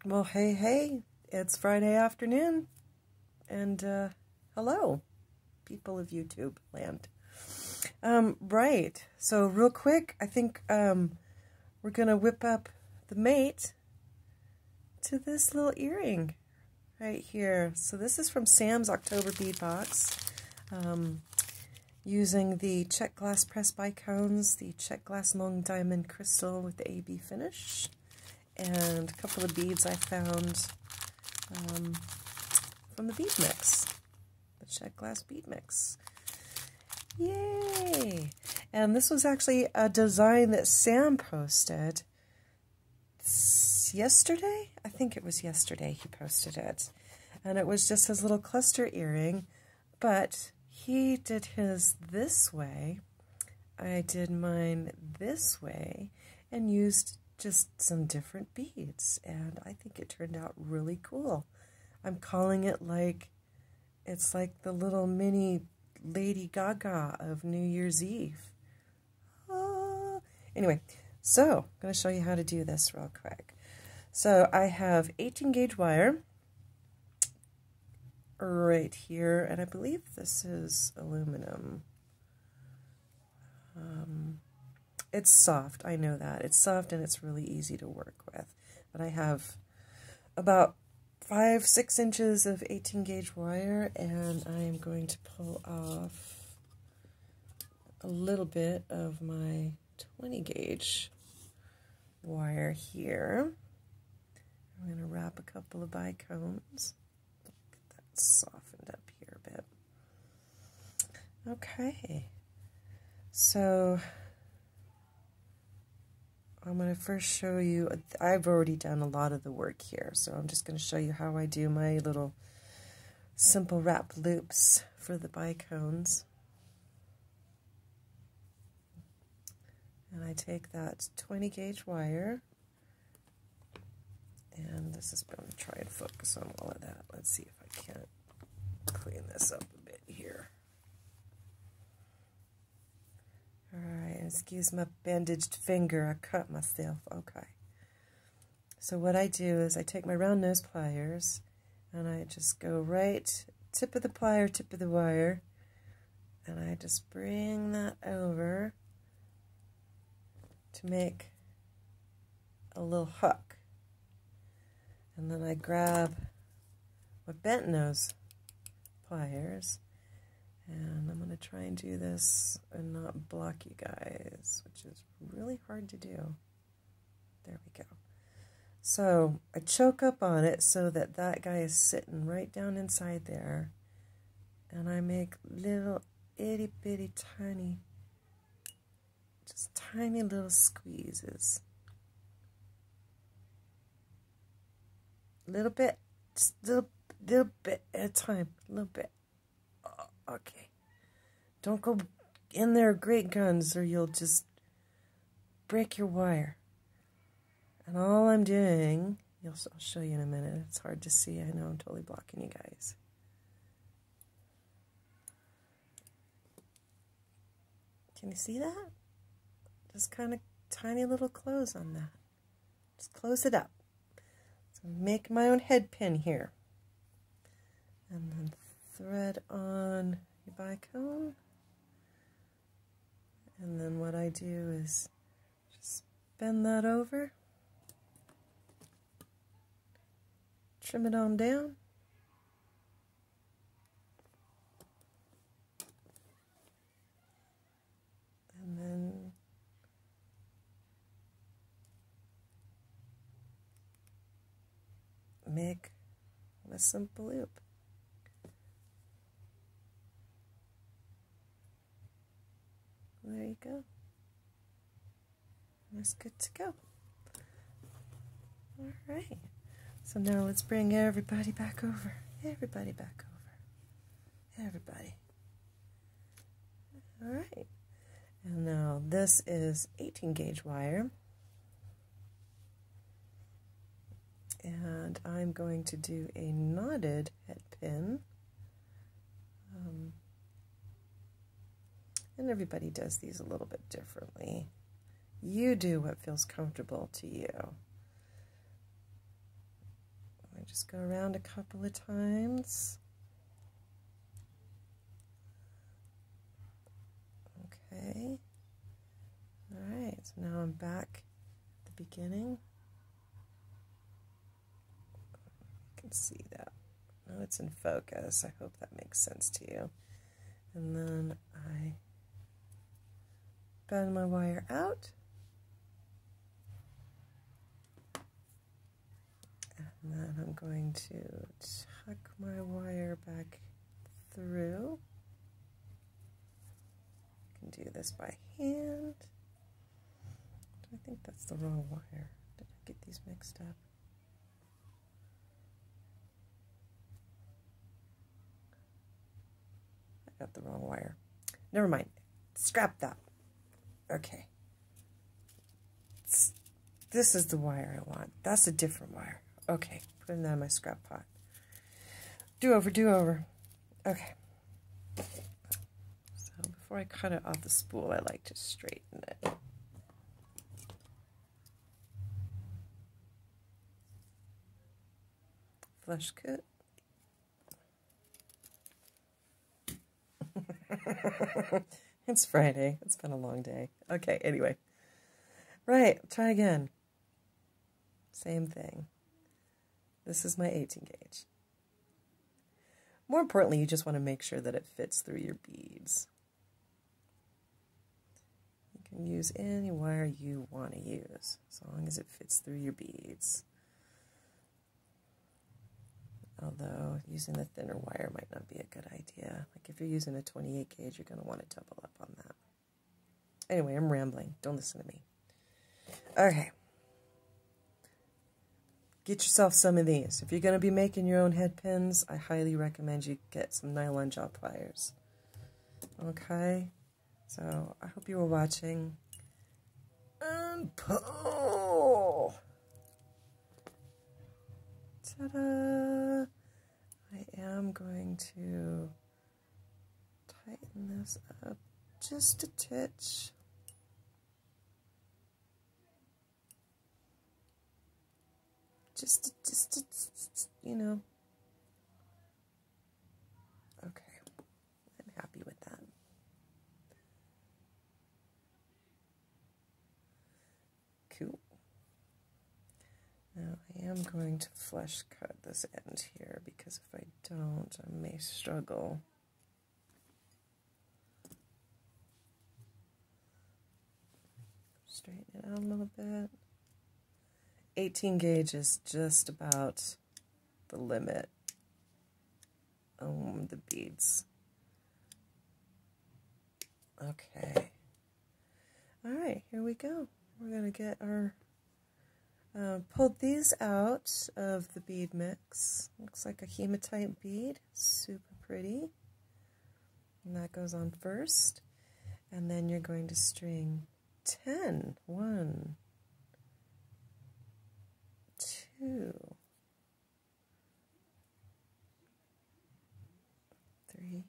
Well, hey, it's Friday afternoon, and hello, people of YouTube land. Right, so real quick, I think we're going to whip up the mate to this little earring right here. So this is from Sam's October bead box, using the check glass press bicones, the check glass long diamond crystal with the AB finish, and a couple of beads I found from the bead mix, the check glass bead mix. Yay! And this was actually a design that Sam posted yesterday. I think it was yesterday he posted it. And it was just his little cluster earring, but he did his this way. I did mine this way and used just some different beads, and I think it turned out really cool. I'm calling it like it's like the little mini Lady Gaga of New Year's Eve. Anyway, so I'm going to show you how to do this real quick. So I have 18 gauge wire right here, and I believe this is aluminum. It's soft, I know that. It's soft and it's really easy to work with. But I have about 5-6 inches of 18 gauge wire, and I am going to pull off a little bit of my 20 gauge wire here. I'm going to wrap a couple of bicones. Get that softened up here a bit. Okay, so I'm going to first show you, I've already done a lot of the work here, so I'm just going to show you how I do my little simple wrap loops for the bicones. And I take that 20 gauge wire, and this is going to try and focus on all of that. Let's see if I can't clean this up a bit here. Alright, excuse my bandaged finger, I cut myself. Okay. So what I do is I take my round nose pliers and I just go right tip of the plier, tip of the wire, and I just bring that over to make a little hook. And then I grab my bent nose pliers, and I'm going to try and do this and not block you guys, which is really hard to do. There we go. So I choke up on it so that that guy is sitting right down inside there. And I make little itty bitty tiny, just tiny little squeezes. Little bit, just little bit at a time, a little bit. Okay, don't go in there great guns or you'll just break your wire. And all I'm doing, I'll show you in a minute. It's hard to see. I know I'm totally blocking you guys. Can you see that? Just kind of tiny little close on that. Just close it up. So make my own head pin here. And then thread on your bicone, and then what I do is just bend that over, trim it on down, and then make a simple loop. There you go. That's good to go. All right. So now let's bring everybody back over. Everybody back over. Everybody. All right. And now this is 18 gauge wire. And I'm going to do a knotted head pin. And everybody does these a little bit differently. You do what feels comfortable to you. just go around a couple of times. Okay. Alright, so now I'm back at the beginning. You can see that. Now it's in focus. I hope that makes sense to you. And then I bend my wire out. And then I'm going to tuck my wire back through. I can do this by hand. I think that's the wrong wire. Did I get these mixed up? I got the wrong wire. Never mind. Scrap that. Okay. This is the wire I want. That's a different wire. Okay, putting that in my scrap pot. Do over, do over. Okay. So before I cut it off the spool, I like to straighten it. Flush cut. It's Friday. It's been a long day. Okay, anyway. Right, try again. Same thing. This is my 18 gauge. More importantly, you just want to make sure that it fits through your beads. You can use any wire you want to use, as long as it fits through your beads. Although using the thinner wire might not be a good idea. Like if you're using a 28 gauge, you're going to want to double up on that. Anyway, I'm rambling. Don't listen to me. Okay. Get yourself some of these. If you're going to be making your own head pins, I highly recommend you get some nylon jaw pliers. Okay? So, I hope you were watching. And pull! Ta-da! I am going to tighten this up just a titch. Just, you know. Okay, I'm happy with that. Cool. Now I am going to flush cut this end here because if I don't, I may struggle. Straighten it out a little bit. 18 gauge is just about the limit on the beads. Okay. Alright, here we go. We're going to get our, pulled these out of the bead mix. Looks like a hematite bead. Super pretty. And that goes on first. And then you're going to string 10. 1, 2, 3,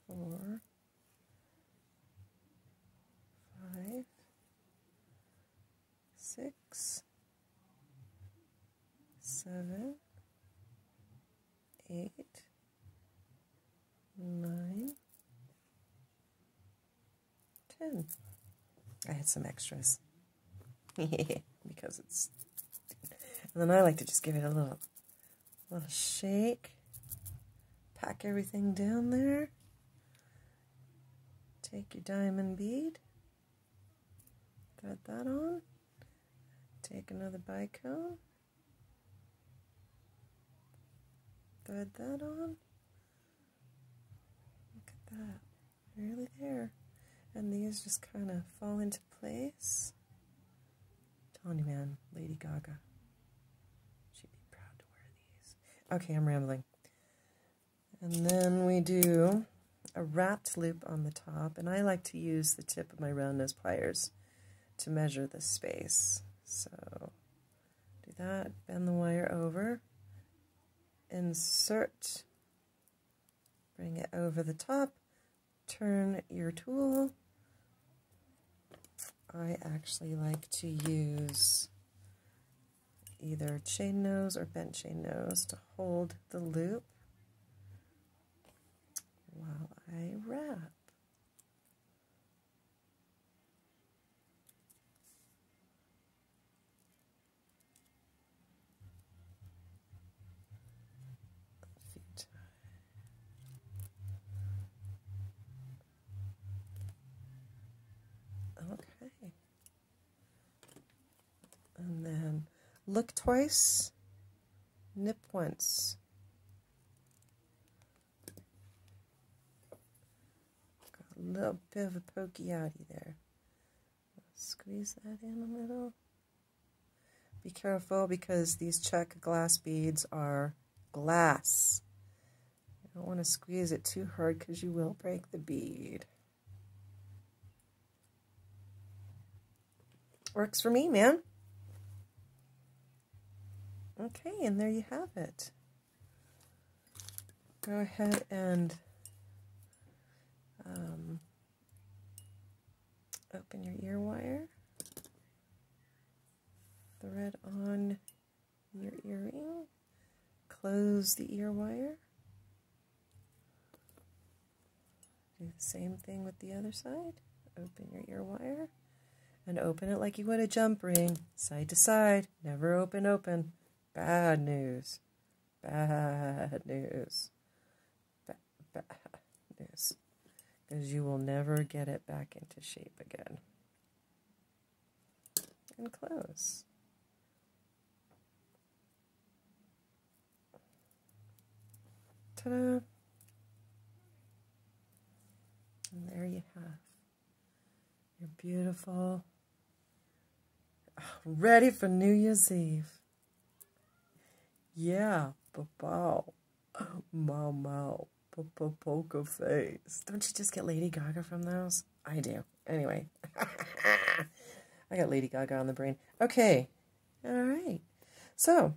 4, 5, 6, 7, 8, 9, 10. I had some extras because it's. And then I like to just give it a little shake. Pack everything down there. Take your diamond bead. Thread that on. Take another bicone. Thread that on. Look at that. Really there. And these just kind of fall into place. Telling you, man, Lady Gaga. She'd be proud to wear these. Okay, I'm rambling. And then we do a wrapped loop on the top, and I like to use the tip of my round nose pliers to measure the space. So do that, bend the wire over, insert, bring it over the top, turn your tool. I actually like to use either chain nose or bent chain nose to hold the loop while I wrap. Okay. And then look twice, nip once. Got a little bit of a pokey outie there. Squeeze that in a little. Be careful because these check glass beads are glass. You don't want to squeeze it too hard because you will break the bead. Works for me, man. Okay, and there you have it. Go ahead and open your ear wire. Thread on your earring. Close the ear wire. Do the same thing with the other side. Open your ear wire. And open it like you would a jump ring, side to side, never open. Bad news. Bad news. Bad news. Because you will never get it back into shape again. And close. Ta-da! And there you have your beautiful, ready for New Year's Eve. Yeah, bow, mau, poker face. Don't you just get Lady Gaga from those? I do. Anyway, I got Lady Gaga on the brain. Okay, all right. So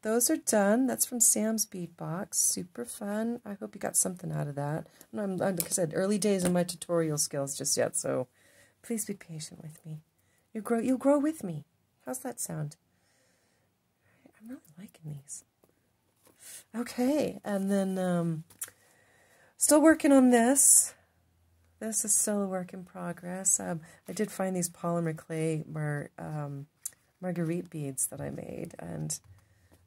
those are done. That's from Sam's Bead Box. Super fun. I hope you got something out of that. I'm like I said, early days in my tutorial skills just yet, so please be patient with me. You'll grow with me. How's that sound? I'm really liking these. Okay, and then still working on this. This is still a work in progress. I did find these polymer clay marguerite beads that I made, and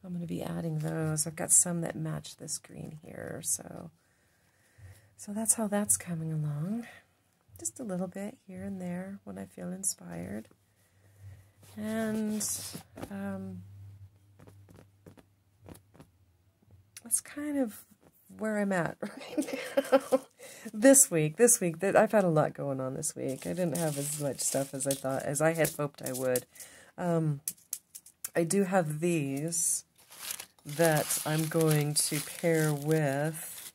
I'm going to be adding those. I've got some that match this green here, so that's how that's coming along. Just a little bit here and there when I feel inspired. And that's kind of where I'm at right now. This week, I've had a lot going on this week. I didn't have as much stuff as I had hoped I would. I do have these that I'm going to pair with,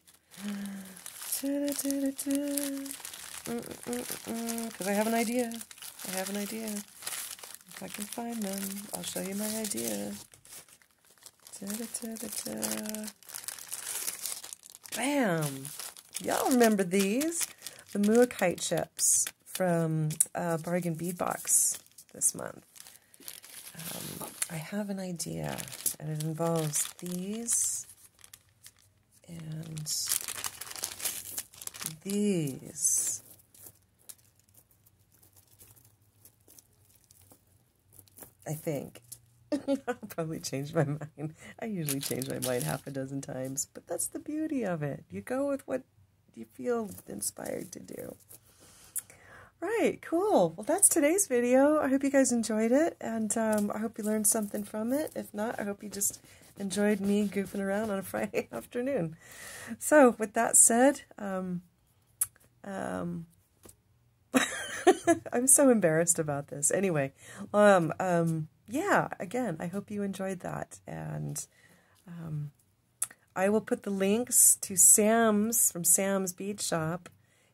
because I have an idea. If I can find them, I'll show you my idea. Bam! Y'all remember these? The Hematite chips from Bargain Bead Box this month. I have an idea, and it involves these and these. I think. I'll probably change my mind. I usually change my mind half a dozen times, but that's the beauty of it. You go with what you feel inspired to do. Right, cool. Well, that's today's video. I hope you guys enjoyed it, and I hope you learned something from it. If not, I hope you just enjoyed me goofing around on a Friday afternoon. So, with that said, I'm so embarrassed about this. Anyway, yeah, again, I hope you enjoyed that, and I will put the links to Sam's, from Sam's Bead Shop,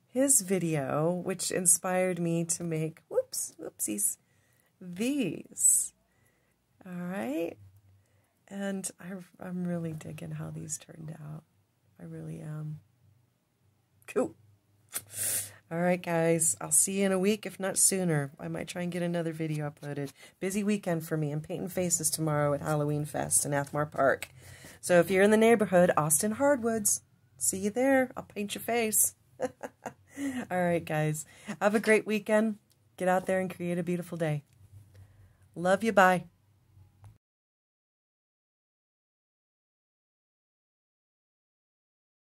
his video, which inspired me to make, whoopsies, these. All right? And I'm really digging how these turned out. I really am. Cool. All right, guys. I'll see you in a week, if not sooner. I might try and get another video uploaded. Busy weekend for me. I'm painting faces tomorrow at Halloween Fest in Athmar Park. So if you're in the neighborhood, Austin Hardwoods, see you there. I'll paint your face. All right, guys. Have a great weekend. Get out there and create a beautiful day. Love you. Bye.